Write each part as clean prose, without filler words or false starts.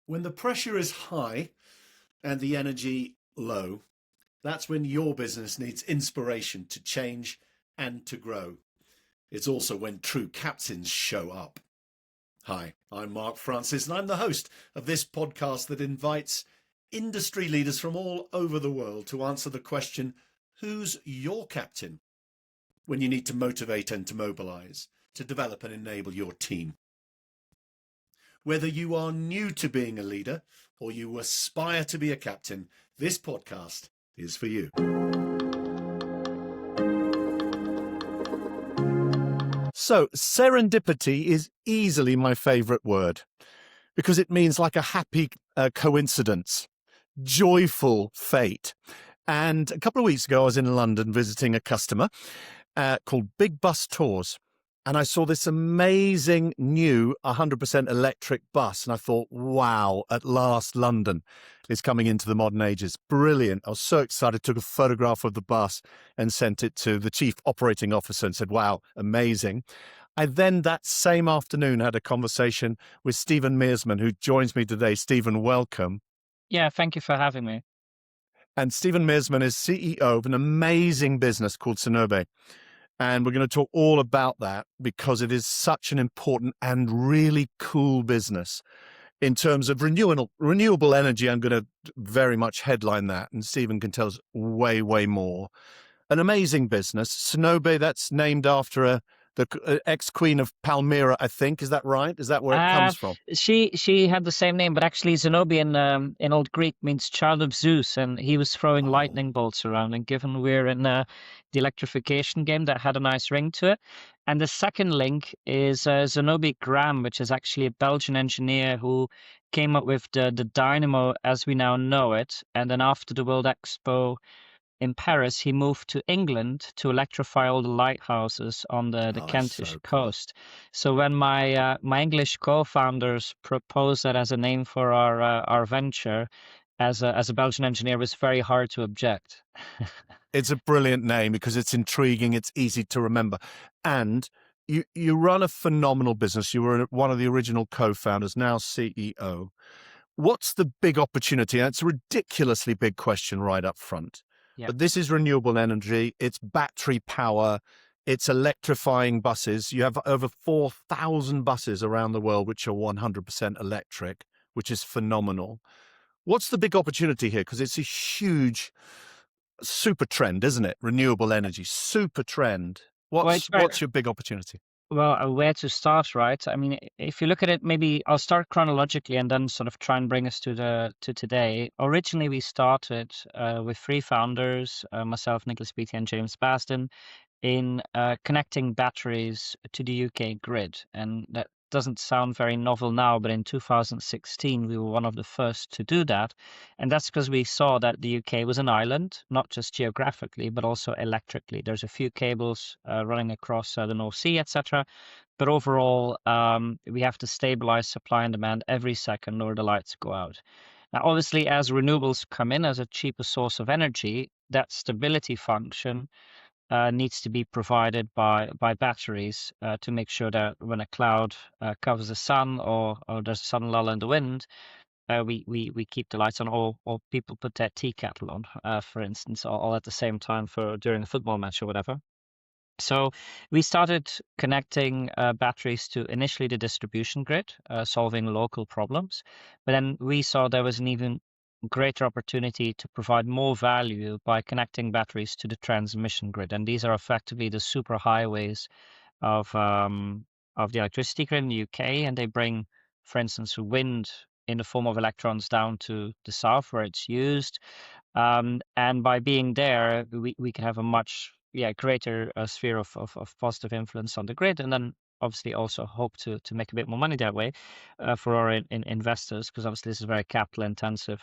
When the pressure is high and the energy low, that's when your business needs inspiration to change and to grow. It's also when true captains show up. Hi, I'm Mark Francis, and I'm the host of this podcast that invites industry leaders from all over the world to answer the question, who's your captain? When you need to motivate and to mobilize, to develop and enable your team. Whether you are new to being a leader or you aspire to be a captain, this podcast is for you. So, serendipity is easily my favourite word because it means like a happy coincidence, joyful fate. And a couple of weeks ago, I was in London visiting a customer called Big Bus Tours. And I saw this amazing new 100% electric bus. And I thought, wow, at last London is coming into the modern ages. Brilliant. I was so excited, took a photograph of the bus and sent it to the chief operating officer and said, wow, amazing. I then that same afternoon had a conversation with Steven Meersman, who joins me today. Steven, welcome. Yeah, thank you for having me. And Steven Meersman is CEO of an amazing business called Zenobe. And we're going to talk all about that because it is such an important and really cool business. In terms of renewable energy, I'm going to very much headline that, and Steven can tell us way, way more. An amazing business. Zenobe, that's named after the ex-queen of Palmyra, I think. Is that right? Is that where it comes from? She had the same name, but actually Zenobe in Old Greek means child of Zeus, and he was throwing lightning bolts around. And given we're in the electrification game, that had a nice ring to it. And the second link is Zenobe Graham, which is actually a Belgian engineer who came up with the dynamo as we now know it. And then after the World Expo in Paris, he moved to England to electrify all the lighthouses on the Kentish coast. So when my English co-founders proposed that as a name for our venture, as a Belgian engineer, it was very hard to object. It's a brilliant name because it's intriguing, it's easy to remember. And you run a phenomenal business. You were one of the original co-founders, now CEO. What's the big opportunity? And it's a ridiculously big question right up front. Yeah. But this is renewable energy, it's battery power, it's electrifying buses. You have over 4,000 buses around the world which are 100% electric, which is phenomenal. What's the big opportunity here? Because it's a huge super trend, isn't it? Renewable energy, super trend. What's your big opportunity? Well, where to start, right? I mean, if you look at it, maybe I'll start chronologically and then sort of try and bring us to today. Originally, we started with three founders, myself, Nicholas Beattie, and James Basden, in connecting batteries to the UK grid. And that doesn't sound very novel now, but in 2016, we were one of the first to do that. And that's because we saw that the UK was an island, not just geographically, but also electrically. There's a few cables running across the North Sea, etc. But overall, we have to stabilize supply and demand every second or the lights go out. Now, obviously, as renewables come in as a cheaper source of energy, that stability function needs to be provided by batteries to make sure that when a cloud covers the sun or there's a sudden lull in the wind, we keep the lights on, or people put their tea kettle on, for instance, all at the same time during a football match or whatever. So we started connecting batteries to initially the distribution grid, solving local problems. But then we saw there was an even greater opportunity to provide more value by connecting batteries to the transmission grid. And these are effectively the super highways of the electricity grid in the UK. And they bring, for instance, wind in the form of electrons down to the south where it's used. And by being there, we can have a much greater sphere of positive influence on the grid, and then obviously also hope to make a bit more money that way for our investors, because obviously this is a very capital intensive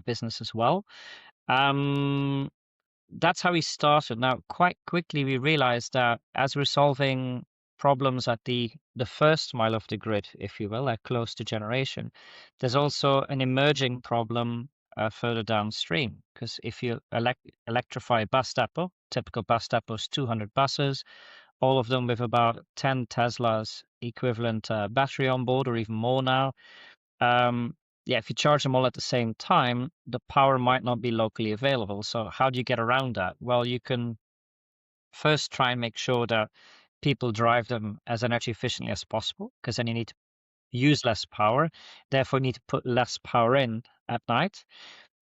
business as well. That's how we started. Now, quite quickly, we realized that as we're solving problems at the first mile of the grid, if you will, like close to generation, there's also an emerging problem further downstream. Because if you electrify a bus depot, typical bus depot is 200 buses, all of them with about 10 Teslas equivalent battery on board, or even more now. if you charge them all at the same time, the power might not be locally available. So how do you get around that? Well, you can first try and make sure that people drive them as energy efficiently as possible, because then you need to use less power, therefore need to put less power in at night.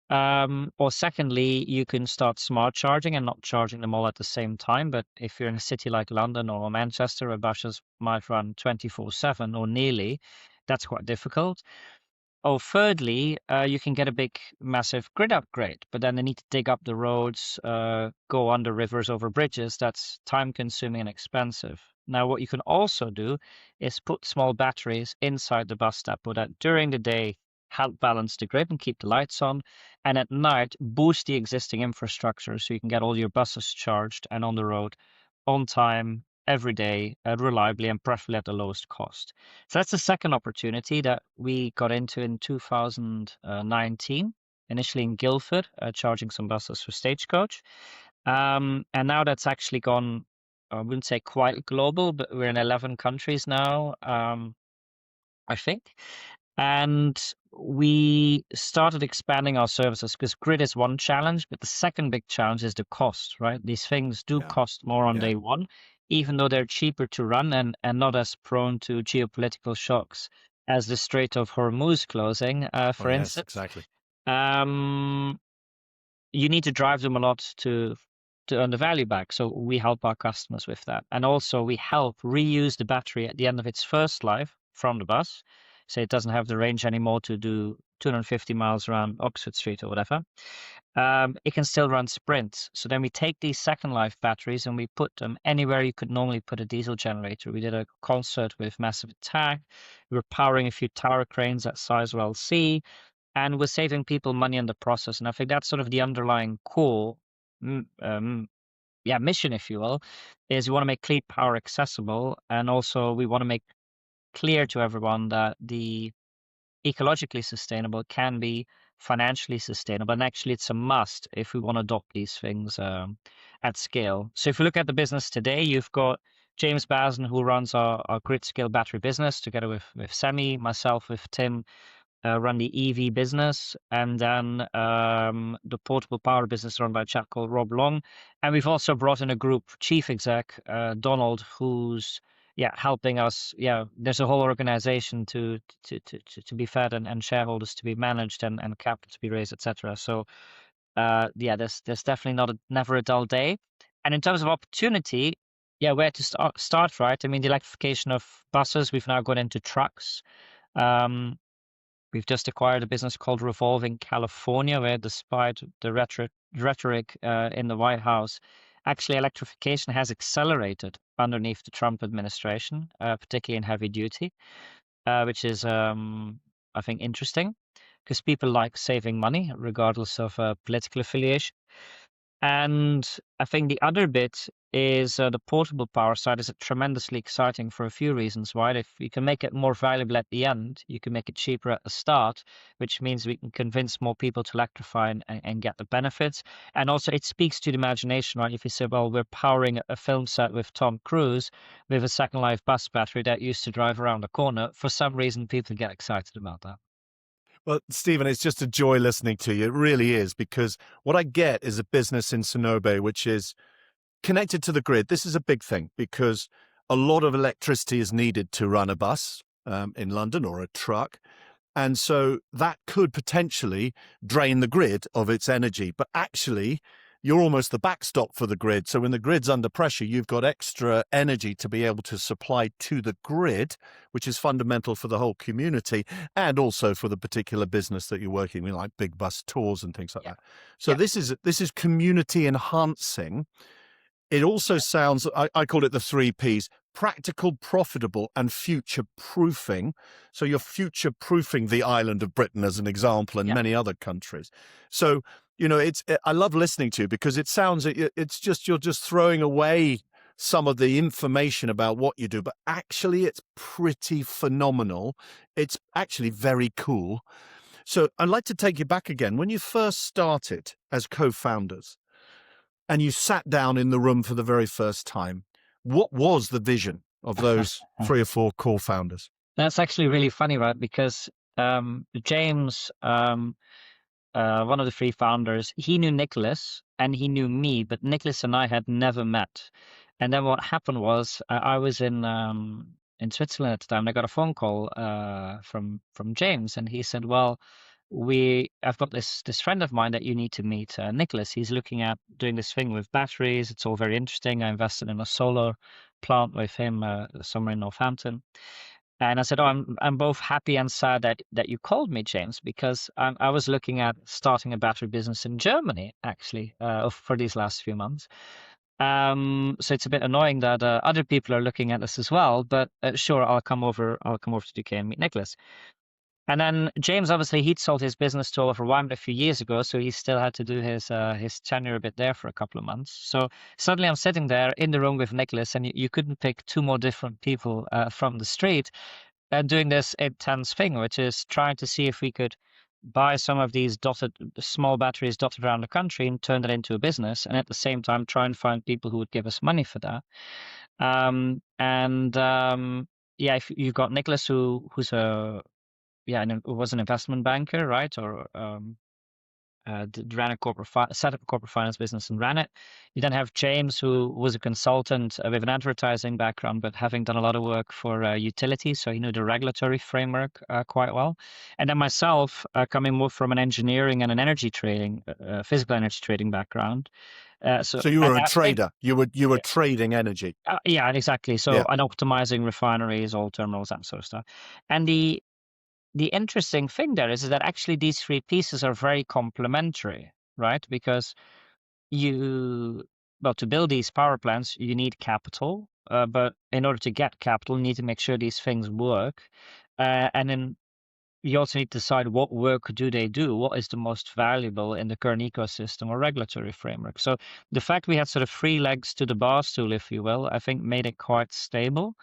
Or secondly, you can start smart charging and not charging them all at the same time. But if you're in a city like London or Manchester, where buses might run 24/7 or nearly, that's quite difficult. Oh, thirdly, you can get a big, massive grid upgrade, but then they need to dig up the roads, go under rivers, over bridges. That's time consuming and expensive. Now, what you can also do is put small batteries inside the bus depot that during the day help balance the grid and keep the lights on, and at night boost the existing infrastructure so you can get all your buses charged and on the road on time, every day, reliably, and preferably at the lowest cost. So that's the second opportunity that we got into in 2019, initially in Guildford, charging some buses for Stagecoach. And now that's actually gone, I wouldn't say quite global, but we're in 11 countries now, I think. And we started expanding our services because grid is one challenge, but the second big challenge is the cost, right? These things do Yeah. cost more on Yeah. day one, even though they're cheaper to run and not as prone to geopolitical shocks as the Strait of Hormuz closing, Oh, for yes, instance. exactly. Um, you need to drive them a lot to earn the value back. So we help our customers with that. And also we help reuse the battery at the end of its first life from the bus. So it doesn't have the range anymore to do 250 miles around Oxford Street or whatever. It can still run sprints. So then we take these second life batteries and we put them anywhere you could normally put a diesel generator. We did a concert with Massive Attack. We were powering a few tower cranes at Sizewell C, and we're saving people money in the process. And I think that's sort of the underlying core, mission, if you will, is we want to make clean power accessible, and also we want to make clear to everyone that the ecologically sustainable can be financially sustainable, and actually it's a must if we want to adopt these things at scale. So if you look at the business today, you've got James Basin, who runs our grid scale battery business, together with Semi, myself, with Tim, run the EV business, and then the portable power business run by a chap called Rob Long. And we've also brought in a group chief exec, Donald, who's helping us. Yeah, there's a whole organization to be fed, and shareholders to be managed, and capital to be raised, etc. So there's definitely never a dull day. And in terms of opportunity, where to start, right? I mean, the electrification of buses, we've now gone into trucks. We've just acquired a business called Revolving California, where despite the rhetoric in the White House, actually electrification has accelerated underneath the Trump administration, particularly in heavy duty, which is, I think, interesting because people like saving money regardless of political affiliation. And I think the other bit is the portable power side is tremendously exciting for a few reasons, right? If you can make it more valuable at the end, you can make it cheaper at the start, which means we can convince more people to electrify and get the benefits. And also it speaks to the imagination, right? If you say, well, we're powering a film set with Tom Cruise with a second life bus battery that used to drive around the corner, for some reason people get excited about that. Well, Stephen, it's just a joy listening to you. It really is, because what I get is a business in Zenobe which is connected to the grid. This is a big thing because a lot of electricity is needed to run a bus in London, or a truck. And so that could potentially drain the grid of its energy. But actually, you're almost the backstop for the grid. So when the grid's under pressure, you've got extra energy to be able to supply to the grid, which is fundamental for the whole community and also for the particular business that you're working with, like big bus tours and things like that. So this is community enhancing. It also sounds, I call it the 3 Ps: practical, profitable, and future-proofing. So you're future-proofing the island of Britain, as an example, and many other countries. So, I love listening to you because it sounds, it's just, you're just throwing away some of the information about what you do, but actually it's pretty phenomenal. It's actually very cool. So I'd like to take you back again. When you first started as co-founders, and you sat down in the room for the very first time, what was the vision of those 3 or 4 core founders? That's actually really funny, right? Because James, one of the three founders, he knew Nicholas and he knew me, but Nicholas and I had never met. And then what happened was I was in Switzerland at the time. And I got a phone call from James, and he said, "Well, I've got this friend of mine that you need to meet, Nicholas. He's looking at doing this thing with batteries. It's all very interesting. I invested in a solar plant with him somewhere in Northampton." And I said, "Oh, I'm both happy and sad that you called me, James, because I was looking at starting a battery business in Germany, actually, for these last few months. So it's a bit annoying that other people are looking at this as well. But sure, I'll come over. I'll come over to the UK and meet Nicholas." And then James, obviously, he'd sold his business to Oliver Wyman a few years ago, so he still had to do his tenure a bit there for a couple of months. So suddenly, I'm sitting there in the room with Nicholas, and you couldn't pick two more different people from the street doing this intense thing, which is trying to see if we could buy some of these small batteries dotted around the country and turn that into a business, and at the same time try and find people who would give us money for that. Yeah, if you've got Nicholas who's who was an investment banker, right, or ran a set up a corporate finance business and ran it. You then have James, who was a consultant with an advertising background, but having done a lot of work for utilities, so he knew the regulatory framework quite well. And then myself, coming more from an engineering and an energy trading, physical energy trading background. So you And were a that thing, trader. You were trading energy. yeah, exactly. So Yeah. and optimizing refineries, oil terminals, that sort of stuff. And the interesting thing there is that actually these three pieces are very complementary, right? Because to build these power plants, you need capital, but in order to get capital, you need to make sure these things work. And then you also need to decide what work do they do? What is the most valuable in the current ecosystem or regulatory framework? So the fact we had sort of three legs to the bar stool, if you will, I think made it quite stable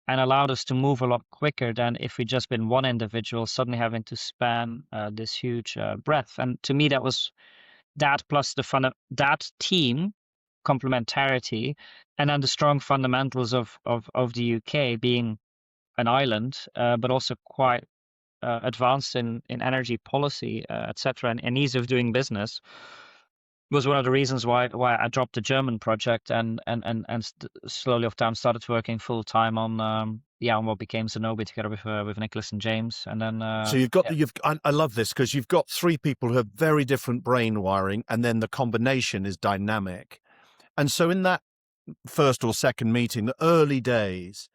and allowed us to move a lot quicker than if we'd just been one individual suddenly having to span this huge breadth. And to me, that was that plus the fun that team complementarity, and then the strong fundamentals of the UK being an island, but also quite advanced in energy policy, etc., and ease of doing business was one of the reasons why I dropped the German project and slowly off time started working full time on what became Zenobe together with Nicholas and James, and then So I love this because you've got three people who have very different brain wiring, and then the combination is dynamic. And so in that first or second meeting, the early days,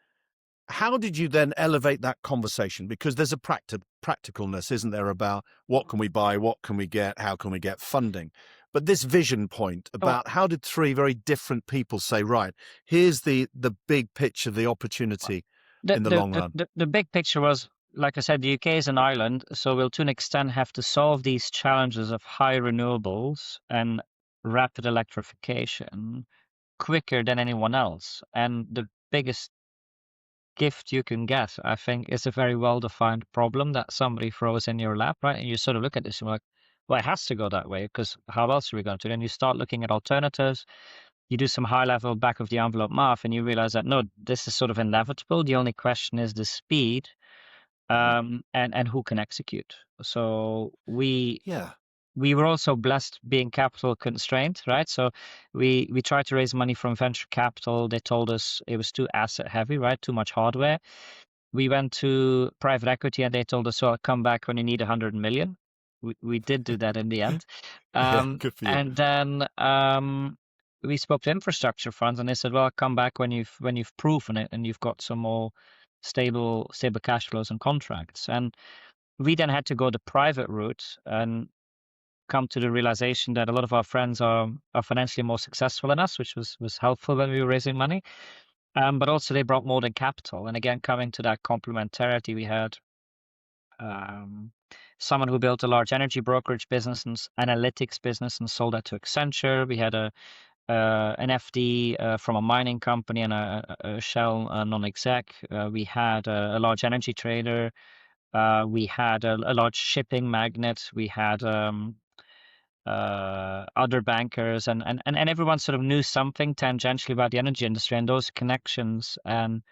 how did you then elevate that conversation? Because there's a practicalness, isn't there, about what can we buy, what can we get, how can we get funding? But this vision point oh, about how did three very different people say, right, here's the big picture, the opportunity in the long run? the big picture was, like I said, the UK is an island, so we'll to an extent have to solve these challenges of high renewables and rapid electrification quicker than anyone else. And the biggest gift you can get, I think, is a very well-defined problem that somebody throws in your lap, right? And you sort of look at this and you're like, well, it has to go that way because how else are we going to? Then you start looking at alternatives. You do some high-level back of the envelope math, and you realize that no, this is sort of inevitable. The only question is the speed, Mhm. and who can execute. So Yeah. we were also blessed being capital constrained, right? So we tried to raise money from venture capital. They told us it was too asset heavy, right? Too much hardware. We went to private equity and they told us, well, come back when you need 100 million. We did do that in the end. Yeah, good for you. And then we spoke to infrastructure funds and they said, well, come back when you've proven it and you've got some more stable cash flows and contracts. And we then had to go the private route and come to the realization that a lot of our friends are financially more successful than us, which was helpful when we were raising money. But also they brought more than capital. And again, coming to that complementarity, we had someone who built a large energy brokerage business and analytics business and sold that to Accenture. We had an FD from a mining company and a Shell non-exec. We had a large energy trader. We had a large shipping magnate. We had other bankers, and everyone sort of knew something tangentially about the energy industry, and those connections and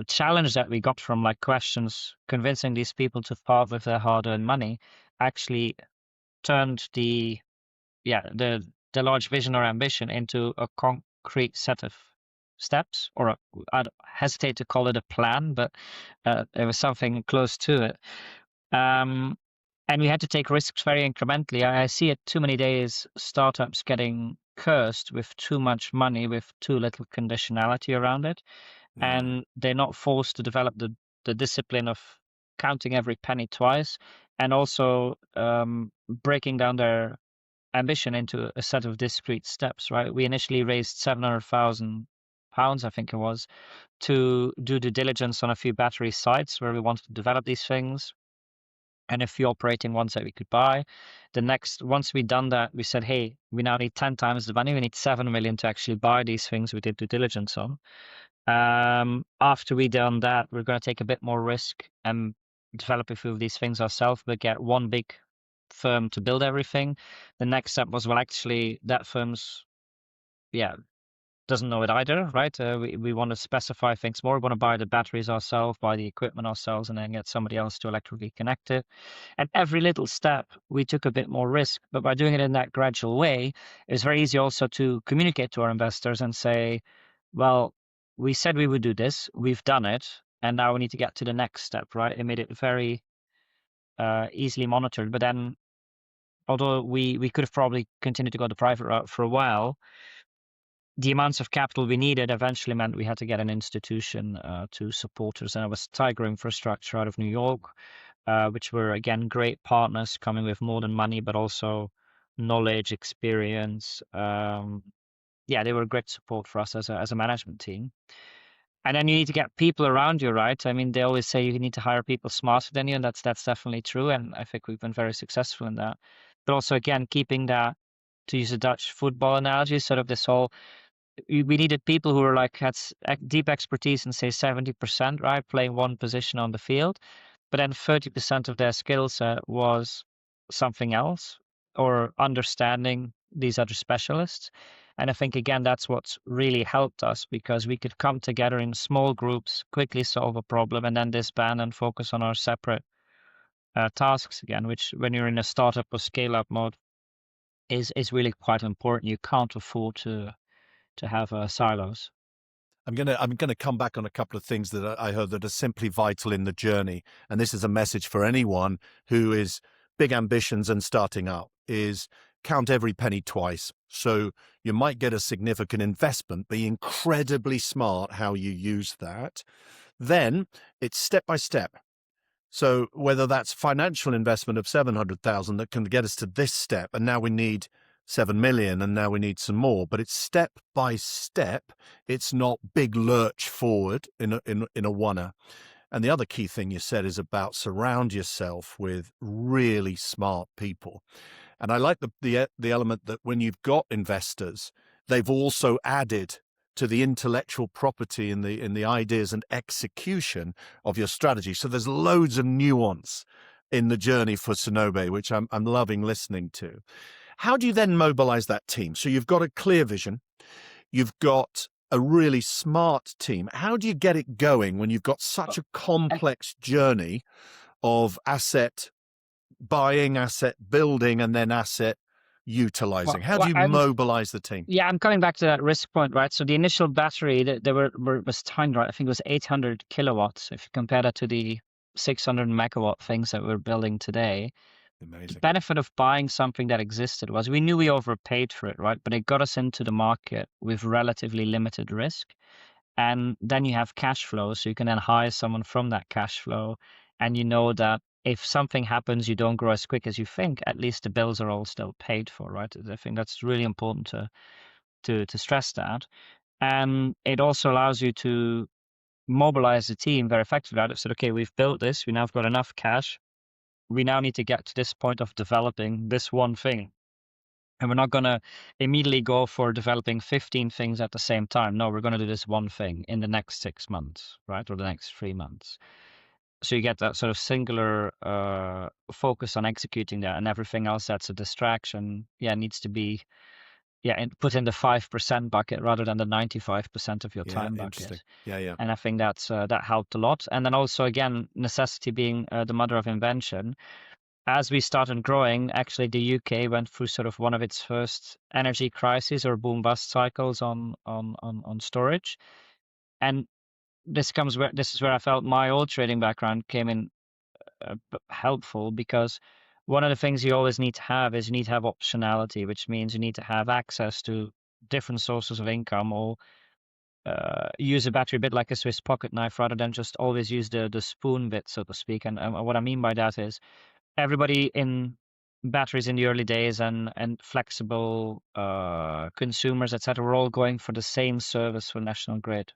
challenge that we got from like questions, convincing these people to part with their hard-earned money, actually turned the large vision or ambition into a concrete set of steps, or I'd hesitate to call it a plan, but it was something close to it. And we had to take risks very incrementally. I see it too many days, startups getting cursed with too much money, with too little conditionality around it. And they're not forced to develop the discipline of counting every penny twice, and also breaking down their ambition into a set of discrete steps, right? We initially raised £700,000, I think it was, to do due diligence on a few battery sites where we wanted to develop these things, and a few operating ones that we could buy. Once we'd done that, we said, hey, we now need 10 times the money. We need 7 million to actually buy these things we did due diligence on. After we done that, we're going to take a bit more risk and develop a few of these things ourselves, but get one big firm to build everything. The next step was, well, actually, that firm's, doesn't know it either, right? We want to specify things more. We want to buy the batteries ourselves, buy the equipment ourselves, and then get somebody else to electrically connect it. And every little step, we took a bit more risk. But by doing it in that gradual way, it's very easy also to communicate to our investors and say, well, we said we would do this, we've done it, and now we need to get to the next step, right? It made it very easily monitored. But then, although we could have probably continued to go the private route for a while, the amounts of capital we needed eventually meant we had to get an institution to support us. And it was Tiger Infrastructure out of New York, which were, again, great partners coming with more than money, but also knowledge, experience. They were great support for us as a management team. And then you need to get people around you, right? I mean, they always say you need to hire people smarter than you, and that's definitely true. And I think we've been very successful in that. But also, again, keeping that, to use a Dutch football analogy, sort of this whole, we needed people who were had deep expertise in, say, 70%, right, playing one position on the field, but then 30% of their skill set was something else, or understanding these other specialists. And I think, again, that's what's really helped us, because we could come together in small groups, quickly solve a problem, and then disband and focus on our separate tasks again, which, when you're in a startup or scale up mode, is really quite important. You can't afford to have silos. I'm gonna come back on a couple of things that I heard that are simply vital in the journey, and this is a message for anyone who is big ambitions and starting up, is count every penny twice. So you might get a significant investment, be incredibly smart how you use that. Then it's step by step. So whether that's financial investment of 700,000 that can get us to this step, and now we need 7 million, and now we need some more, but it's step by step. It's not big lurch forward in a oneer. And the other key thing you said is about surround yourself with really smart people. And I like the element that when you've got investors, they've also added to the intellectual property in the ideas and execution of your strategy. So there's loads of nuance in the journey for Zenobe, which I'm loving listening to. How do you then mobilize that team? So you've got a clear vision, you've got a really smart team. How do you get it going when you've got such a complex journey of asset buying, asset building, and then asset utilizing? How do you mobilize the team? Yeah, I'm coming back to that risk point, right? So the initial battery that was timed, right, I think it was 800 kilowatts. If you compare that to the 600 megawatt things that we're building today, amazing. The benefit of buying something that existed was we knew we overpaid for it, right? But it got us into the market with relatively limited risk. And then you have cash flow, so you can then hire someone from that cash flow. And you know that if something happens, you don't grow as quick as you think, at least the bills are all still paid for, right? I think that's really important to stress that. And it also allows you to mobilize the team very effectively, right? So, okay, we've built this, we now have got enough cash. We now need to get to this point of developing this one thing. And we're not going to immediately go for developing 15 things at the same time. No, we're going to do this one thing in the next 6 months, right? Or the next 3 months. So you get that sort of singular focus on executing that, and everything else that's a distraction, needs to be and put in the 5% bucket rather than the 95% of your Yeah, time interesting. bucket. Yeah. And I think that helped a lot. And then also, again, necessity being the mother of invention. As we started growing, actually, the UK went through sort of one of its first energy crises or boom bust cycles on storage. And this is where I felt my old trading background came in helpful, because one of the things you always need to have is you need to have optionality, which means you need to have access to different sources of income, or use a battery a bit like a Swiss pocket knife rather than just always use the spoon bit, so to speak. And what I mean by that is everybody in batteries in the early days and flexible consumers, etc., were all going for the same service for National Grid.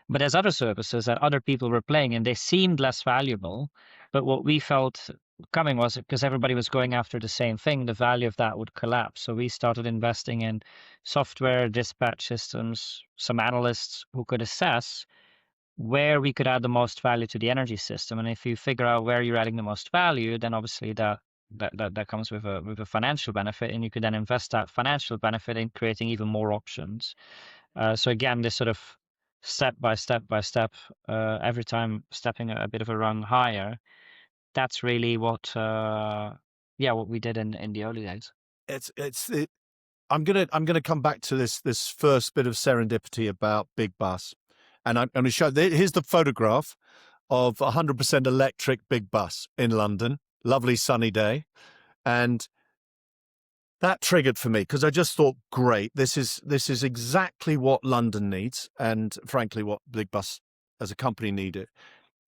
But there's other services that other people were playing and they seemed less valuable. But what we felt coming was, because everybody was going after the same thing, the value of that would collapse. So we started investing in software, dispatch systems, some analysts who could assess where we could add the most value to the energy system. And if you figure out where you're adding the most value, then obviously that comes with a financial benefit, and you could then invest that financial benefit in creating even more options. So again, this sort of step by step, every time stepping a bit of a rung higher. That's really what we did in the early days. I'm gonna come back to this first bit of serendipity about Big Bus, and I'm going to show. Here's the photograph of 100% electric Big Bus in London. Lovely sunny day, and that triggered for me because I just thought, great, this is exactly what London needs, and frankly, what Big Bus as a company needed.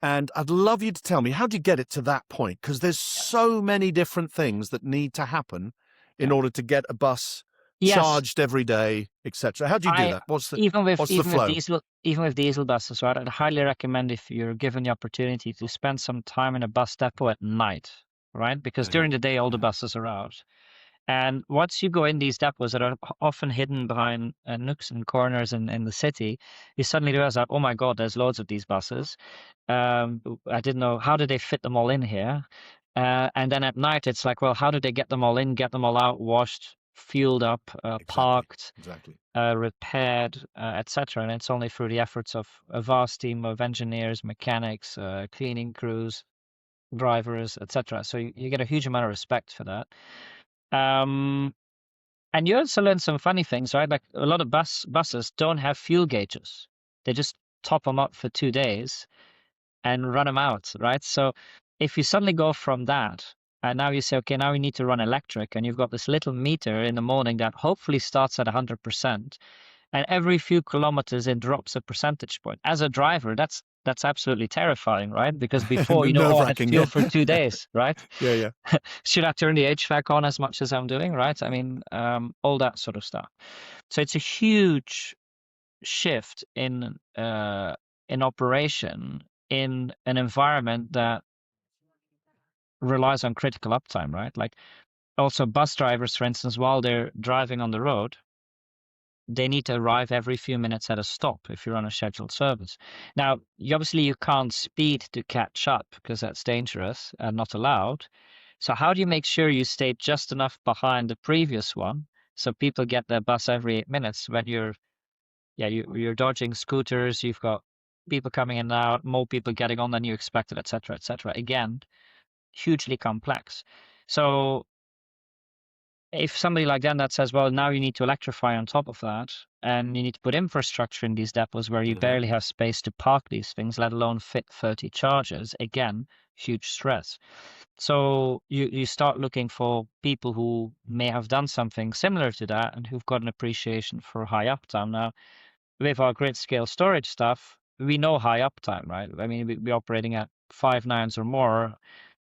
And I'd love you to tell me, how do you get it to that point? Because there's so many different things that need to happen in Yeah. order to get a bus Yes, charged every day, etc. How do you do I that? What's the even with what's the flow? even with diesel buses, right? I'd highly recommend, if you're given the opportunity, to spend some time in a bus depot at night, right? Because Yeah, during the day all the yeah, buses are out. And once you go in these depots that are often hidden behind nooks and corners in the city, you suddenly realize that, oh my God, there's loads of these buses. I didn't know, how did they fit them all in here? And then at night, it's like, well, how did they get them all in, get them all out, washed, fueled up, exactly, parked, exactly. repaired, etc. And it's only through the efforts of a vast team of engineers, mechanics, cleaning crews, drivers, etc. So you get a huge amount of respect for that. Um, and you also learn some funny things, right? Like a lot of buses don't have fuel gauges. They just top them up for 2 days and run them out, right? So if you suddenly go from that, and now you say, okay, now we need to run electric, and you've got this little meter in the morning that hopefully starts at 100%, and every few kilometers it drops a percentage point. As a driver, that's absolutely terrifying, right? Because before, oh, I had Nerve-wracking, fuel yeah. for 2 days, right? Yeah. Should I turn the HVAC on as much as I'm doing, right? I mean, all that sort of stuff. So it's a huge shift in operation in an environment that relies on critical uptime, right? Like also bus drivers, for instance, while they're driving on the road, they need to arrive every few minutes at a stop if you're on a scheduled service. Now, obviously you can't speed to catch up because that's dangerous and not allowed. So how do you make sure you stay just enough behind the previous one so people get their bus every 8 minutes when you're dodging scooters, you've got people coming in and out, more people getting on than you expected, etc., etc. Again, hugely complex. So if somebody like that says, well, now you need to electrify on top of that, and you need to put infrastructure in these depots where you Mm-hmm. barely have space to park these things, let alone fit 30 chargers, again, huge stress. So you start looking for people who may have done something similar to that and who've got an appreciation for high uptime. Now, with our grid scale storage stuff, we know high uptime, right? I mean, we're operating at 5 nines or more.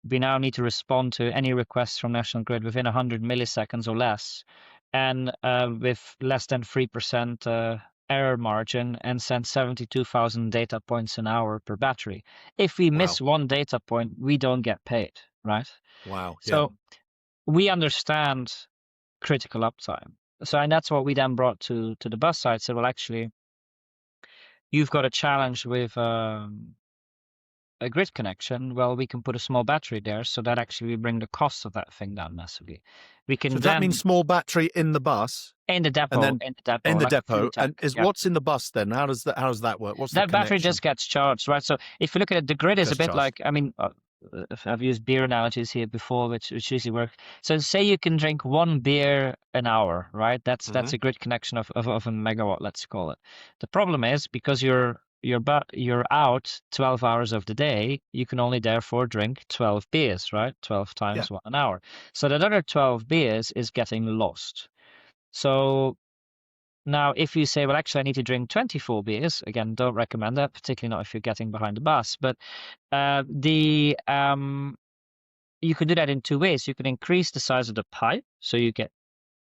We now need to respond to any requests from National Grid within 100 milliseconds or less, and with less than 3% error margin, and send 72,000 data points an hour per battery. If we miss Wow, one data point, we don't get paid, right? wow, yeah. So we understand critical uptime. So, and that's what we then brought to the bus side. So, well, actually, you've got a challenge with a grid connection, well, we can put a small battery there, so that actually we bring the cost of that thing down massively. We can So that means small battery in the bus, in the depot, and then in the like a fuel depot. And tank. is what's in the bus then? How does that work? What's the That battery connection? just gets charged, right? So if you look at it, the grid is a Just bit charged. like, I mean, I've used beer analogies here before, which usually work. So say you can drink 1 beer an hour, right? That's a grid connection of a megawatt, let's call it. The problem is because you're out 12 hours of the day, you can only therefore drink 12 beers, right? 12 times 1 hour. So that other 12 beers is getting lost. So now, if you say, well, actually, I need to drink 24 beers, again, don't recommend that, particularly not if you're getting behind the bus. But you can do that in two ways. You can increase the size of the pipe, so you get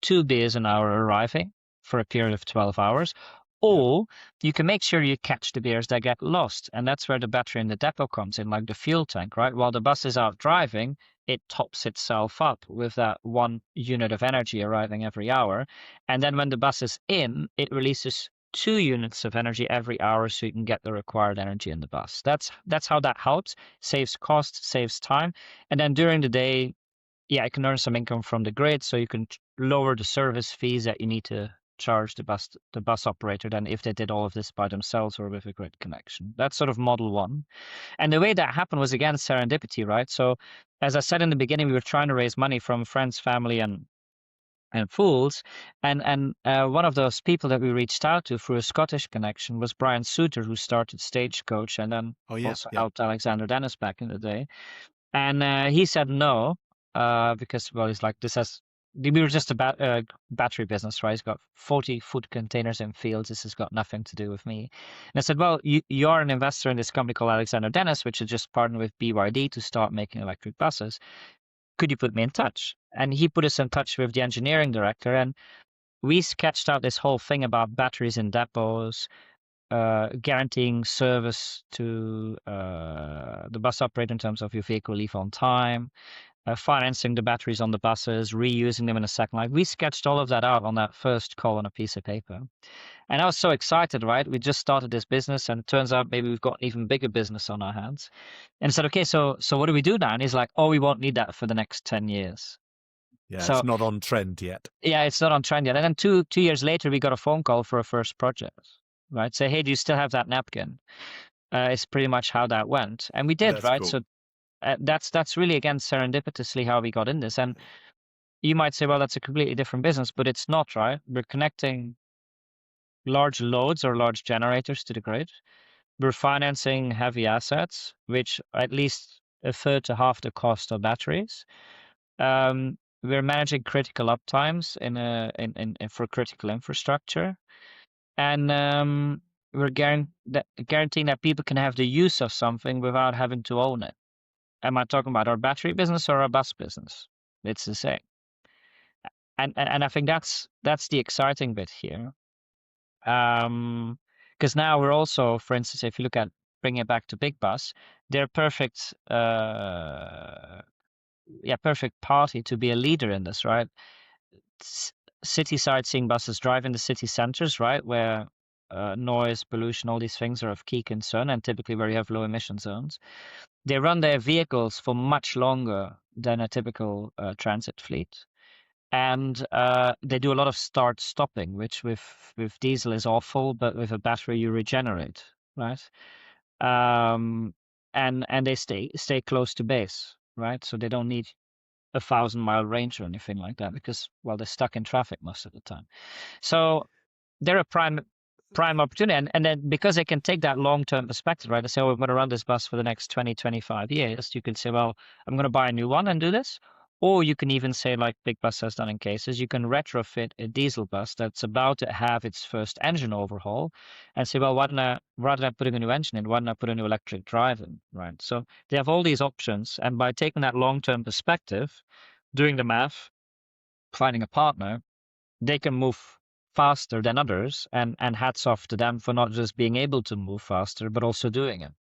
2 beers an hour arriving for a period of 12 hours. Or you can make sure you catch the beers that get lost. And that's where the battery in the depot comes in, like the fuel tank, right? While the bus is out driving, it tops itself up with that 1 unit of energy arriving every hour. And then when the bus is in, it releases 2 units of energy every hour so you can get the required energy in the bus. That's how that helps. Saves cost, saves time. And then during the day, yeah, I can earn some income from the grid, so you can lower the service fees that you need to charge the bus operator than if they did all of this by themselves or with a grid connection. That's sort of model one. And the way that happened was again serendipity, right? So as I said in the beginning, we were trying to raise money from friends, family, and fools, and one of those people that we reached out to through a Scottish connection was Brian Souter, who started Stagecoach and then also helped Alexander Dennis back in the day. And he said no, because, well, he's like, we were just a battery business, right? He's got 40 food containers in fields. This has got nothing to do with me. And I said, well, you are an investor in this company called Alexander Dennis, which has just partnered with BYD to start making electric buses. Could you put me in touch? And he put us in touch with the engineering director, and we sketched out this whole thing about batteries in depots, guaranteeing service to the bus operator in terms of your vehicle leave on time, financing the batteries on the buses, reusing them in a second life. We sketched all of that out on that first call on a piece of paper. And I was so excited, right? We just started this business, and it turns out maybe we've got an even bigger business on our hands. And I said, okay, so what do we do now? And he's like, oh, we won't need that for the next 10 years. Yeah, so, it's not on trend yet. Yeah, it's not on trend yet. And then two years later, we got a phone call for a first project, right? Say, hey, do you still have that napkin? It's pretty much how that went. And we did, That's right? Cool. So that's really, again, serendipitously how we got in this. And you might say, well, that's a completely different business, but it's not, right? We're connecting large loads or large generators to the grid. We're financing heavy assets, which are at least a third to half the cost of batteries. We're managing critical uptimes in for critical infrastructure, and we're guaranteeing that people can have the use of something without having to own it. Am I talking about our battery business or our bus business? It's the same. And I think that's the exciting bit here. Because now we're also, for instance, if you look at bringing it back to Big Bus, they're perfect perfect party to be a leader in this, right? City sightseeing buses drive in the city centers, right, where noise, pollution, all these things are of key concern, and typically where you have low emission zones. They run their vehicles for much longer than a typical transit fleet. And they do a lot of start stopping, which with diesel is awful, but with a battery you regenerate, right? And they stay close to base, right? So they don't need a 1,000-mile range or anything like that because, well, they're stuck in traffic most of the time. So they're a prime opportunity. And then because they can take that long-term perspective, right? They say, oh, we're going to run this bus for the next 20, 25 years. You can say, well, I'm going to buy a new one and do this. Or you can even say, like Big Bus has done in cases, you can retrofit a diesel bus that's about to have its first engine overhaul and say, well, rather than putting a new engine in, why don't I put a new electric drive in, right? So they have all these options. And by taking that long-term perspective, doing the math, finding a partner, they can move faster than others. And hats off to them for not just being able to move faster, but also doing it.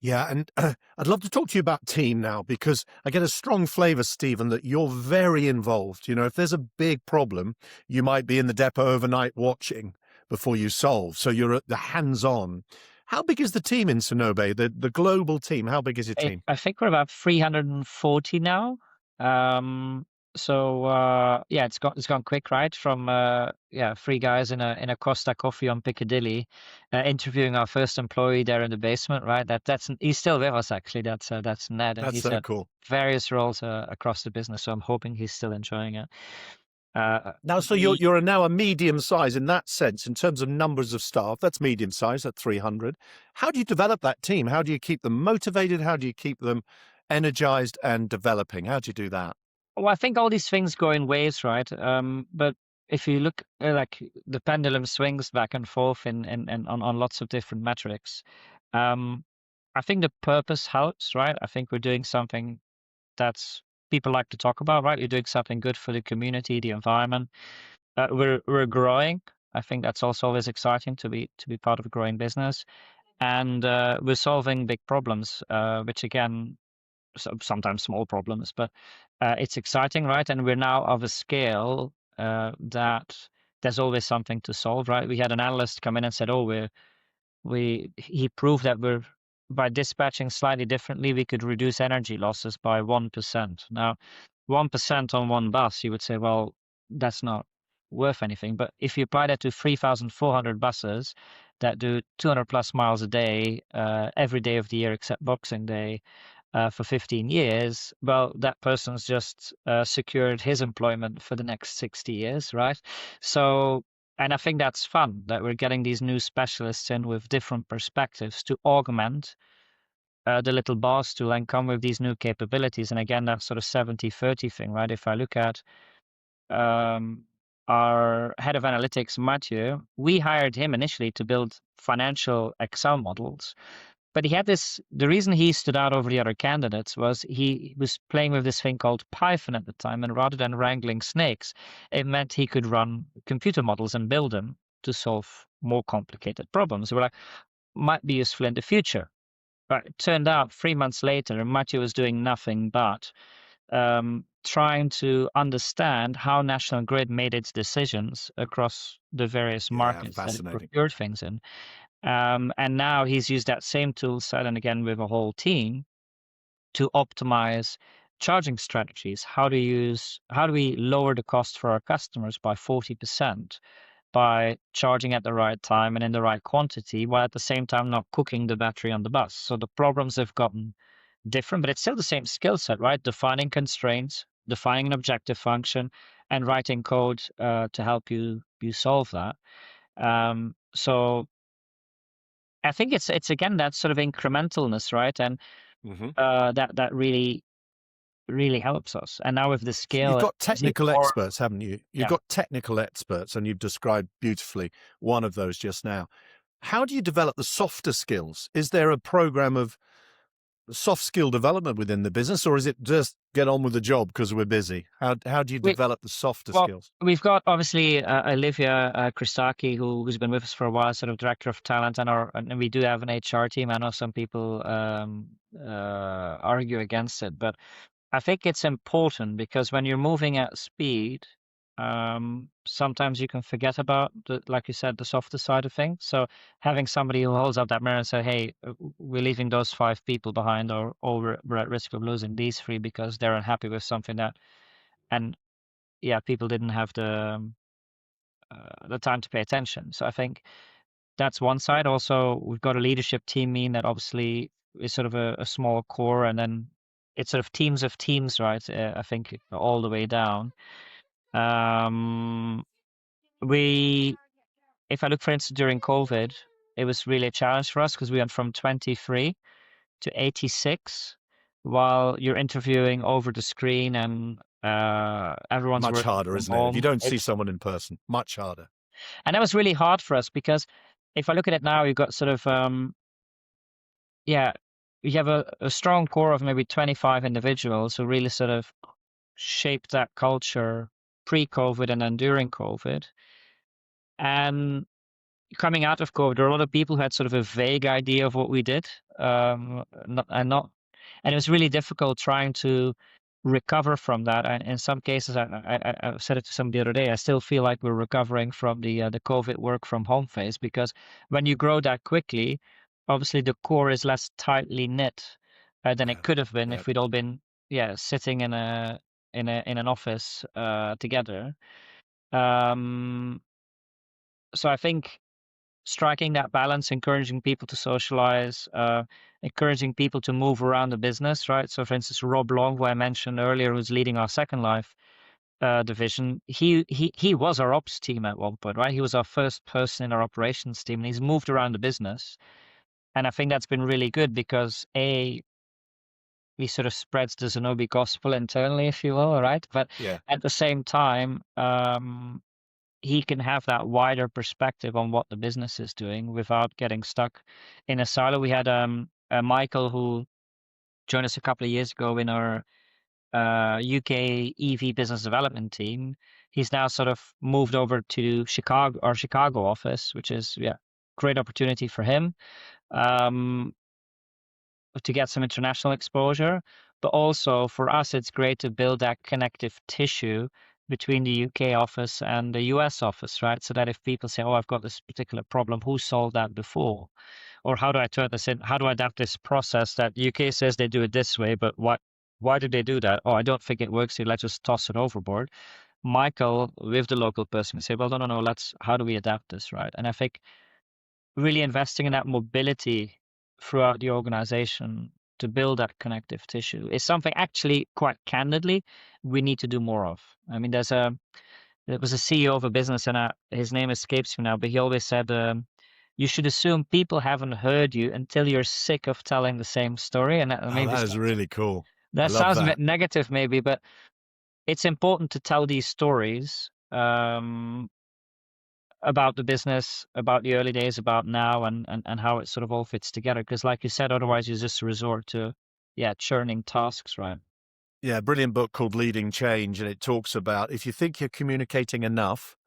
Yeah, and I'd love to talk to you about team now, because I get a strong flavour, Stephen, that you're very involved. You know, if there's a big problem, you might be in the depot overnight watching before you solve. So you're at the hands-on. How big is the team in Zenobe, the global team? How big is your team? I think we're about 340 now. Yeah, it's gone quick, right? From three guys in a Costa Coffee on Piccadilly, interviewing our first employee there in the basement, right? He's still with us actually. That's Ned, and That's he's so had cool. various roles across the business. So I'm hoping he's still enjoying it. Now, so We you're now a medium size in that sense, in terms of numbers of staff. That's medium size at 300. How do you develop that team? How do you keep them motivated? How do you keep them energized and developing? How do you do that? Well, I think all these things go in waves, right? But if you look, like the pendulum swings back and forth in on lots of different metrics. Um, I think the purpose helps, right? I think we're doing something that's people like to talk about, right? You're doing something good for the community, the environment. We're growing. I think that's also always exciting to be part of a growing business, and we're solving big problems, which again sometimes small problems, but it's exciting, right? And we're now of a scale that there's always something to solve, right? We had an analyst come in and said, "Oh, he proved that we're by dispatching slightly differently, we could reduce energy losses by 1%." Now, 1% on one bus, you would say, well, that's not worth anything. But if you apply that to 3,400 buses that do 200 plus miles a day, every day of the year except Boxing Day, for 15 years, well, that person's just secured his employment for the next 60 years, right? So, and I think that's fun that we're getting these new specialists in with different perspectives to augment the little boss tool and come with these new capabilities. And again, that sort of 70-30 thing, right? If I look at our head of analytics, Mathieu, we hired him initially to build financial Excel models. But he had the reason he stood out over the other candidates was he was playing with this thing called Python at the time. And rather than wrangling snakes, it meant he could run computer models and build them to solve more complicated problems. We're like, might be useful in the future. But it turned out 3 months later, Mathieu was doing nothing but trying to understand how National Grid made its decisions across the various Yeah, markets that it fascinating. procured things in. And now he's used that same tool set, and again with a whole team, to optimize charging strategies. How do we lower the cost for our customers by 40% by charging at the right time and in the right quantity, while at the same time not cooking the battery on the bus? So the problems have gotten different, but it's still the same skill set, right? Defining constraints, defining an objective function, and writing code to help you solve that. So I think it's again that sort of incrementalness, right? And Hmm. that really helps us. And now with the So you've scale, got it's even technical more. experts, haven't you? You've Yeah. got technical experts, and you've described beautifully one of those just now. How do you develop the softer skills? Is there a program of soft skill development within the business, or is it just get on with the job because we're busy? How do you We, develop the softer well, skills? we've got obviously Olivia Christaki, who's been with us for a while, sort of director of talent, and we do have an HR team. I know some people argue against it, but I think it's important because when you're moving at speed, sometimes you can forget about like you said, the softer side of things. So having somebody who holds up that mirror and say, "Hey, we're leaving those 5 people behind, or we're at risk of losing these 3 because they're unhappy with something that," and yeah, people didn't have the time to pay attention. So I think that's one side. Also, we've got a leadership team, mean that obviously is sort of a small core, and then it's sort of teams of teams, right? I think all the way down. Um, we, if I look, for instance, during COVID, it was really a challenge for us because we went from 23 to 86 while you're interviewing over the screen and everyone's Much working harder, from isn't it? If you home. don't see It's someone in person, much harder. And that was really hard for us because if I look at it now, you've got sort of yeah, you have a strong core of maybe 25 individuals who really sort of shaped that culture pre-COVID and then during COVID. And coming out of COVID, there were a lot of people who had sort of a vague idea of what we did, and it was really difficult trying to recover from that. And in some cases, I said it to somebody the other day, I still feel like we're recovering from the COVID work from home phase, because when you grow that quickly, obviously the core is less tightly knit than it Yeah. could have been Yeah. if we'd all been, sitting in an office together. Um, so I think striking that balance, encouraging people to socialize, encouraging people to move around the business, right? So, for instance, Rob Long, who I mentioned earlier, who's leading our Second Life division, he was our ops team at one point, right? He was our first person in our operations team, and he's moved around the business. And I think that's been really good because he sort of spreads the Zenobe gospel internally, if you will, right? But Yeah. at the same time, he can have that wider perspective on what the business is doing without getting stuck in a silo. We had Michael who joined us a couple of years ago in our UK EV business development team. He's now sort of moved over to Chicago, our Chicago office, which is great opportunity for him. Um, to get some international exposure, but also for us, it's great to build that connective tissue between the UK office and the US office, right? So that if people say, "Oh, I've got this particular problem, who solved that before?" Or how do I turn this in? How do I adapt this process that UK says they do it this way, but why did they do that? Oh, I don't think it works here. Let's just toss it overboard. Michael, with the local person, can say, well, no, how do we adapt this, right? And I think really investing in that mobility throughout the organization to build that connective tissue is something actually quite candidly we need to do more of. I mean, there was a CEO of a business and his name escapes me now, but he always said, you should assume people haven't heard you until you're sick of telling the same story. And that Oh, maybe that is really cool. I that love sounds a that. bit negative maybe, but it's important to tell these stories, about the business, about the early days, about now, and how it sort of all fits together. Because, like you said, otherwise you just resort to, churning tasks, right? Yeah, brilliant book called Leading Change, and it talks about if you think you're communicating enough,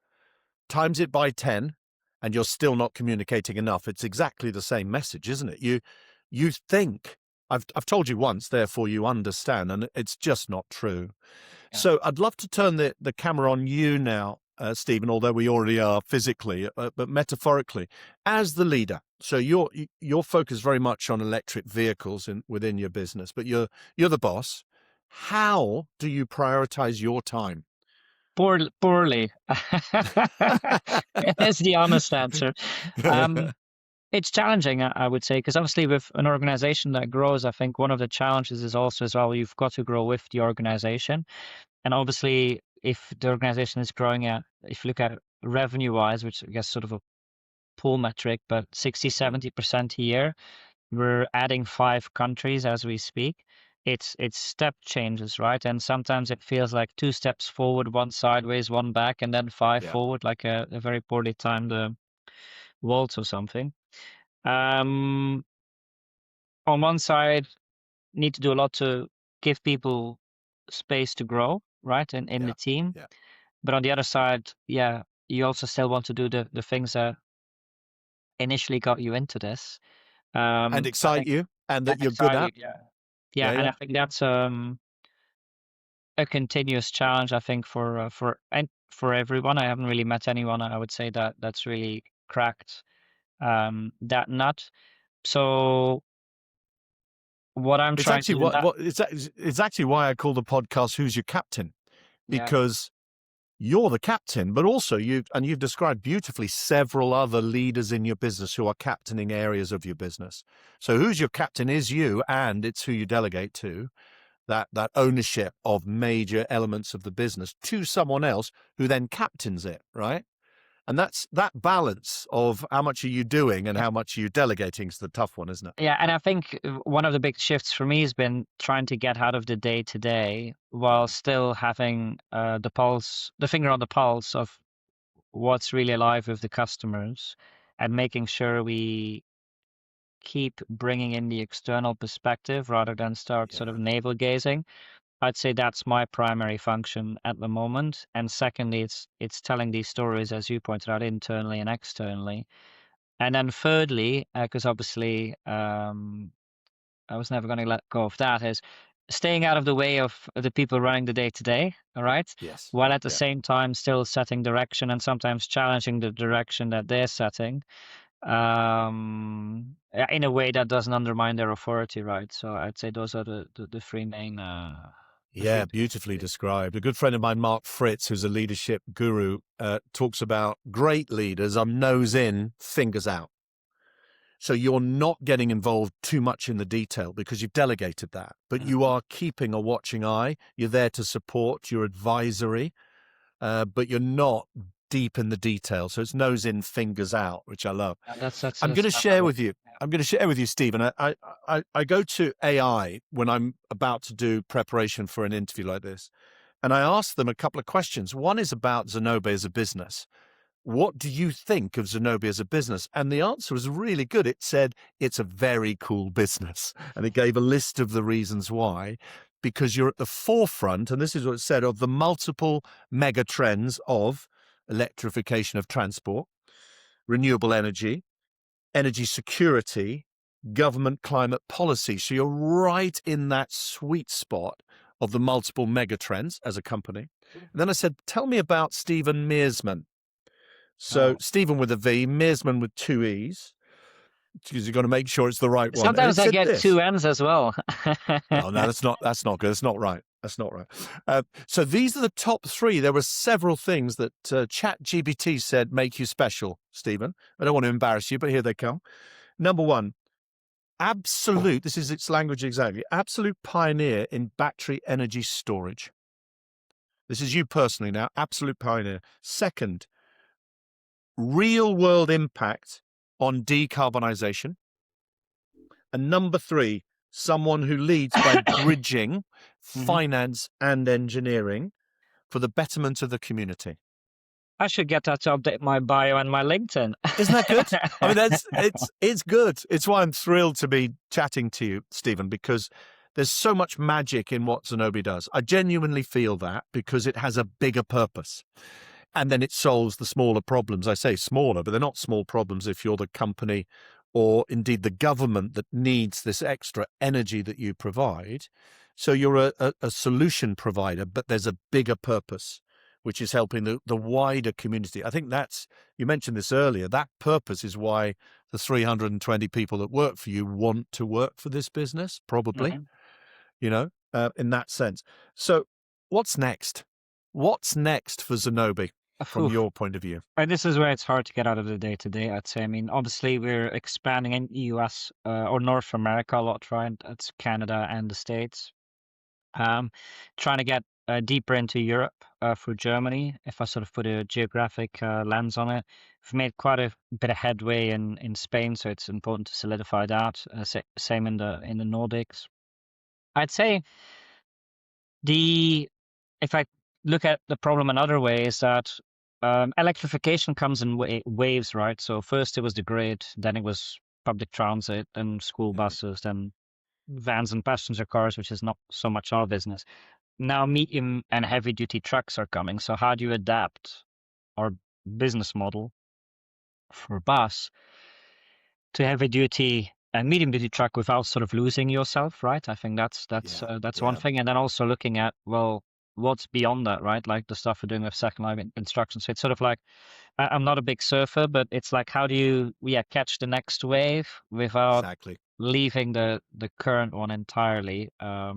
times it by 10, and you're still not communicating enough. It's exactly the same message, isn't it? You think I've told you once, therefore you understand, and it's just not true. Yeah. So I'd love to turn the camera on you now, Stephen, although we already are physically, but metaphorically, as the leader. So your focus very much on electric vehicles within your business, but you're the boss. How do you prioritize your time? Poorly. Is the honest answer. Um, it's challenging, I would say, because obviously with an organization that grows, I think one of the challenges is also as well, you've got to grow with the organization. And obviously, if the organization is growing if you look at revenue wise, which I guess sort of a pool metric, but 60, 70% a year, we're adding 5 countries as we speak. It's step changes, right? And sometimes it feels like 2 steps forward, one sideways, one back, and then five Yeah, forward, like a very poorly timed waltz or something. Um, on one side, need to do a lot to give people space to grow, right? In yeah, the team. yeah. But on the other side, you also still want to do the things that initially got you into this. And So I excite think you, and that that you're good at. excited, yeah. Yeah, Yeah, and yeah. I think that's a continuous challenge, I think, for everyone. I haven't really met anyone I would say that's really cracked that nut. So what I'm It's trying to actually do now, it's actually why I call the podcast "Who's Your Captain," yeah, because you're the captain, but also you've described beautifully several other leaders in your business who are captaining areas of your business. So who's your captain is you, and it's who you delegate to, that ownership of major elements of the business to someone else who then captains it, right? And that's that balance of how much are you doing and yeah, how much are you delegating is the tough one, isn't it? yeah, and I think one of the big shifts for me has been trying to get out of the day to day while Mm. still having the finger on the pulse of what's really alive with the customers, and making sure we keep bringing in the external perspective rather than start sort of Yeah. navel gazing. I'd say that's my primary function at the moment. And secondly, it's telling these stories, as you pointed out, internally and externally. And then thirdly, because obviously I was never going to let go of that, is staying out of the way of the people running the day to day. All right. Yes. While at the Yeah. same time still setting direction and sometimes challenging the direction that they're setting. in a way that doesn't undermine their authority, right? So I'd say those are the three main. The Yeah, three. beautifully described. A good friend of mine, Mark Fritz, who's a leadership guru, talks about great leaders are nose in, fingers out. So you're not getting involved too much in the detail because you've delegated that, but you are keeping a watching eye. You're there to support, your advisory, but you're not deep in the detail. So it's nose in, fingers out, which I love. I'm going to share with you. I'm going to share with you, Stephen. I go to AI when I'm about to do preparation for an interview like this, and I ask them a couple of questions. One is about Zenobe as a business. What do you think of Zenobe as a business? And the answer was really good. It said, it's a very cool business. And it gave a list of the reasons why, because you're at the forefront, and this is what it said, of the multiple mega trends of electrification of transport, renewable energy, energy security, government climate policy. So you're right in that sweet spot of the multiple mega trends as a company. And then I said, tell me about Steven Meersman. So Stephen with a V, Meersman with two E's, because you've got to make sure it's the right one. And it Sometimes I said get this. two N's as well. Oh, no, that's not good. That's not right. That's not right. So these are the top three. There were several things that ChatGPT said make you special, Stephen. I don't want to embarrass you, but here they come. Number one, absolute, this is its language exactly, absolute pioneer in battery energy storage. This is you personally now, absolute pioneer. Second, real world impact on decarbonisation. And number three, someone who leads by bridging finance and engineering for the betterment of the community. I should get that to update my bio and my LinkedIn. Isn't that good? I mean, it's good. It's why I'm thrilled to be chatting to you, Stephen, because there's so much magic in what Zenobe does. I genuinely feel that because it has a bigger purpose. And then it solves the smaller problems. I say smaller, but they're not small problems if you're the company or indeed the government that needs this extra energy that you provide. So you're a solution provider, but there's a bigger purpose, which is helping the wider community. I think that's, you mentioned this earlier, that purpose is why the 320 people that work for you want to work for this business, probably, in that sense. So what's next? What's next for Zenobe? From your point of view? And this is where it's hard to get out of the day-to-day, I'd say. I mean, obviously, we're expanding in the US or North America a lot, right? That's Canada and the States. Trying to get deeper into Europe through Germany, if I sort of put a geographic lens on it. We've made quite a bit of headway in Spain, so it's important to solidify that. Same in the Nordics. I'd say if I look at the problem another way, is that electrification comes in waves, right? So first it was the grid, then it was public transit, then school buses, then vans and passenger cars, which is not so much our business. Now medium and heavy duty trucks are coming. So how do you adapt our business model for bus to heavy duty and medium duty truck without sort of losing yourself, right? I think that's one thing. And then also looking at, well, what's beyond that, right? Like the stuff we're doing with second life instruction. So it's sort of like, I'm not a big surfer, but it's like, how do you catch the next wave without leaving the current one entirely? I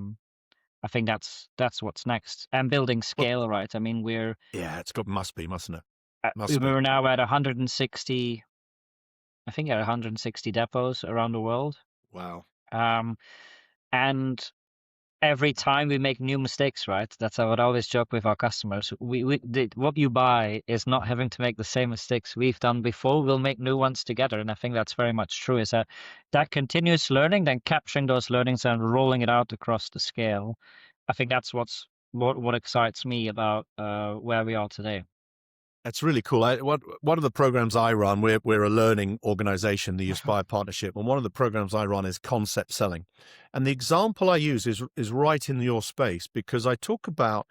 think that's what's next. And building scale, right? I mean, mustn't it? We're now at 160. I think at 160 depots around the world. Wow. And every time we make new mistakes, right? That's what I always joke with our customers. What you buy is not having to make the same mistakes we've done before. We'll make new ones together. And I think that's very much true, is that continuous learning, then capturing those learnings and rolling it out across the scale. I think that's what excites me about where we are today. That's really cool. One of the programs I run, we're a learning organization, the Uspire partnership, and one of the programs I run is concept selling. And the example I use is right in your space, because I talk about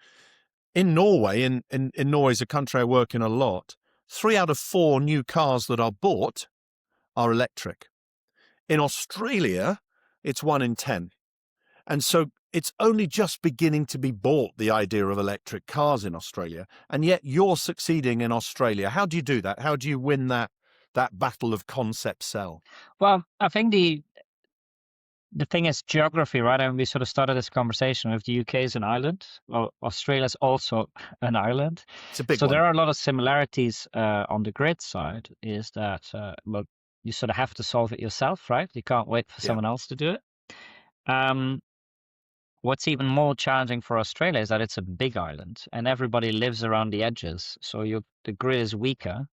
in Norway, in Norway is a country I work in a lot, 3 out of 4 new cars that are bought are electric. In Australia, it's 1 in 10. And so it's only just beginning to be bought, the idea of electric cars in Australia. And yet you're succeeding in Australia. How do you do that? How do you win that that battle of concept sell? Well, I think the thing is geography, right? And we sort of started this conversation with the UK is an island. Well, Australia is also an island. It's a big So one. there are a lot of similarities on the grid side. Is that well, you sort of have to solve it yourself, right? You can't wait for Yeah. someone else to do it. What's even more challenging for Australia is that it's a big island and everybody lives around the edges. So the grid is weaker.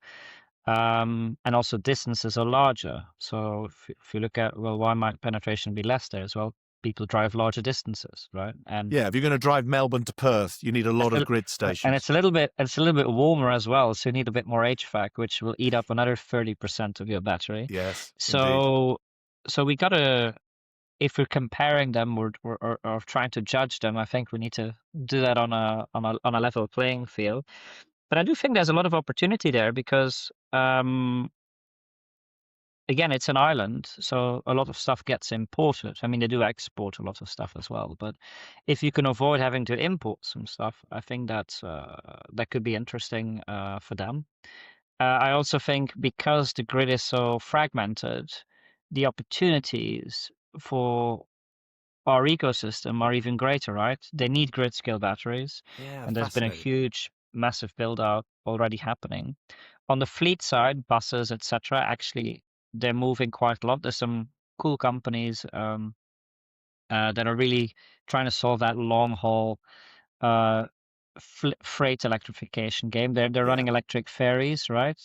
And also distances are larger. So if you look at, well, why might penetration be less there as well? People drive larger distances, right? And Yeah, if you're going to drive Melbourne to Perth, you need a lot of grid and stations. it's a little bit warmer as well, so you need a bit more HVAC, which will eat up another 30% of your battery. Yes, indeed. So we gotta, if we're comparing them or trying to judge them, I think we need to do that on a level playing field. But I do think there's a lot of opportunity there because again, it's an island, so a lot of stuff gets imported. I mean, they do export a lot of stuff as well, but if you can avoid having to import some stuff, I think that could be interesting for them. I also think because the grid is so fragmented, the opportunities for our ecosystem are even greater, right? They need grid scale batteries, Yeah, and there's been a fascinating. huge, massive build out already happening. On the fleet side, buses, etc., actually they're moving quite a lot. There's some cool companies that are really trying to solve that long haul uh, freight electrification game. They're Yeah. running electric ferries, right?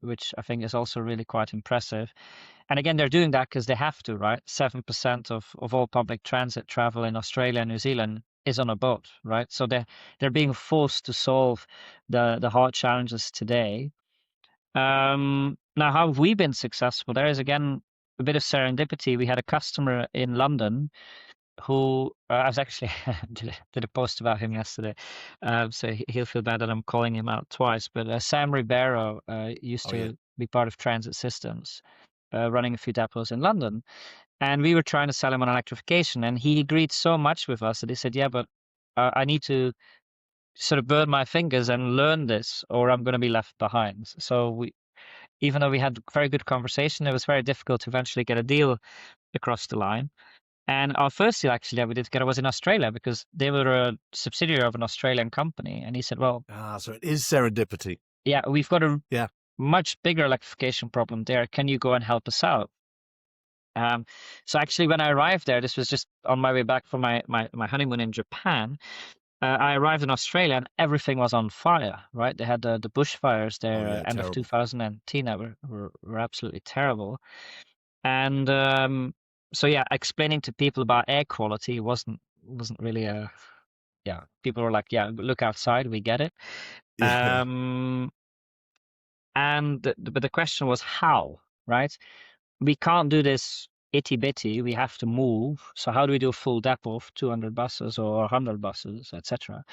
Which I think is also really quite impressive. And again, they're doing that because they have to, right? 7% of all public transit travel in Australia and New Zealand is on a boat, right? So they're being forced to solve the hard challenges today. Now, how have we been successful? There is again a bit of serendipity. We had a customer in London who I was actually did a post about him yesterday, so he'll feel bad that I'm calling him out twice. But Sam Ribeiro used Oh, yeah. to be part of Transit Systems, running a few depots in London, and we were trying to sell him on electrification, and he agreed so much with us that he said, "Yeah, but I need to sort of burn my fingers and learn this, or I'm going to be left behind." So even though we had very good conversation, it was very difficult to eventually get a deal across the line. And our first deal actually that we did together was in Australia because they were a subsidiary of an Australian company. And he said, well, So it is serendipity. yeah, we've got a Yeah. much bigger electrification problem there. Can you go and help us out? So actually, when I arrived there, this was just on my way back from my honeymoon in Japan. I arrived in Australia and everything was on fire, right? They had the bushfires Oh, there yeah, end of terrible. 2010 that were absolutely terrible. And so yeah, explaining to people about air quality wasn't really a yeah. People were like, yeah, look outside, we get it. Yeah. But the question was how, right? We can't do this itty bitty. We have to move. So how do we do a full depot of 200 buses or 100 buses, etc.?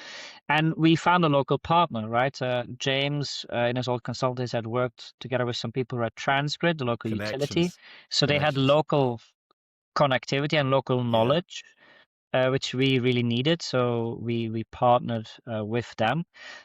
And we found a local partner, right? James, in his old consultancies, had worked together with some people at Transgrid, the local utility. Connections. So they had Connections. local connectivity and local Yeah. knowledge, which we really needed. So we partnered with them.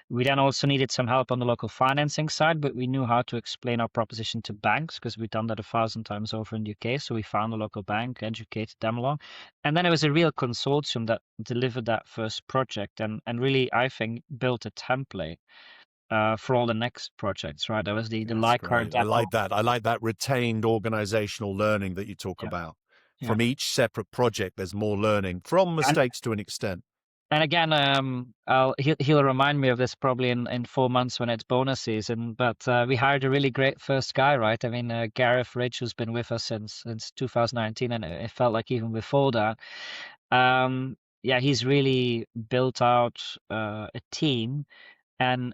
We then also needed some help on the local financing side, but we knew how to explain our proposition to banks because we've done that 1,000 times over in the UK. So we found a local bank, educated them along. And then it was a real consortium that delivered that first project and really, I think, built a template for all the next projects, right? That was the That's Leichhardt great. I depot. like that. I like that retained organizational learning that you talk Yeah. about. Yeah. From each separate project, there's more learning from mistakes to an extent. And again, he'll remind me of this probably in 4 months when it's bonus season. But we hired a really great first guy, right? I mean, Gareth Ridge, who's been with us since 2019, and it felt like even before that. Yeah, he's really built out a team and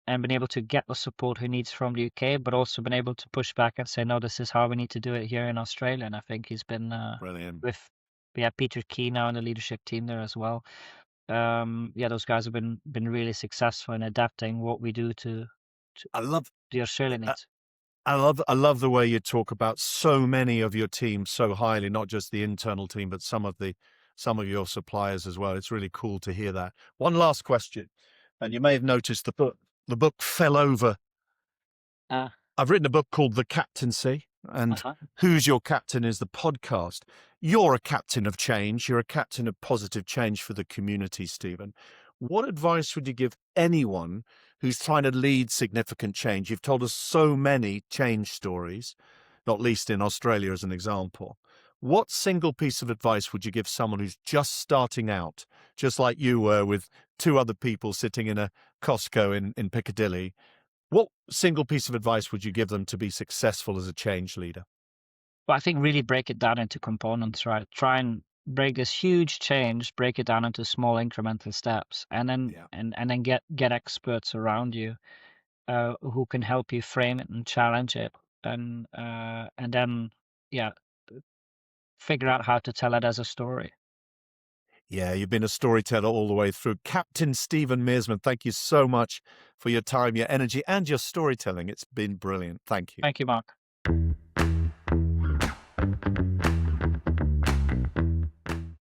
been able to get the support he needs from the UK, but also been able to push back and say, no, this is how we need to do it here in Australia. And I think he's been Brilliant. with we have Peter Key now in the leadership team there as well. Yeah, those guys have been really successful in adapting what we do to I love the Australian I needs. I love the way you talk about so many of your teams so highly, not just the internal team, but some of your suppliers as well. It's really cool to hear that. One last question, and you may have noticed the book fell over I've written a book called The Captaincy, and Uh-huh. Who's Your Captain is the podcast. You're a captain of change. You're a captain of positive change for the community, Stephen. What advice would you give anyone who's trying to lead significant change? You've told us so many change stories, not least in Australia as an example. What single piece of advice would you give someone who's just starting out, just like you were with two other people sitting in a Costco in Piccadilly? What single piece of advice would you give them to be successful as a change leader? Well, I think really break it down into components, right? Try and break this huge change, break it down into small incremental steps, and then Yeah. and then get experts around you who can help you frame it and challenge it, and then yeah, figure out how to tell it as a story. Yeah, you've been a storyteller all the way through. Captain Steven Meersman, thank you so much for your time, your energy, and your storytelling. It's been brilliant. Thank you. Thank you, Mark.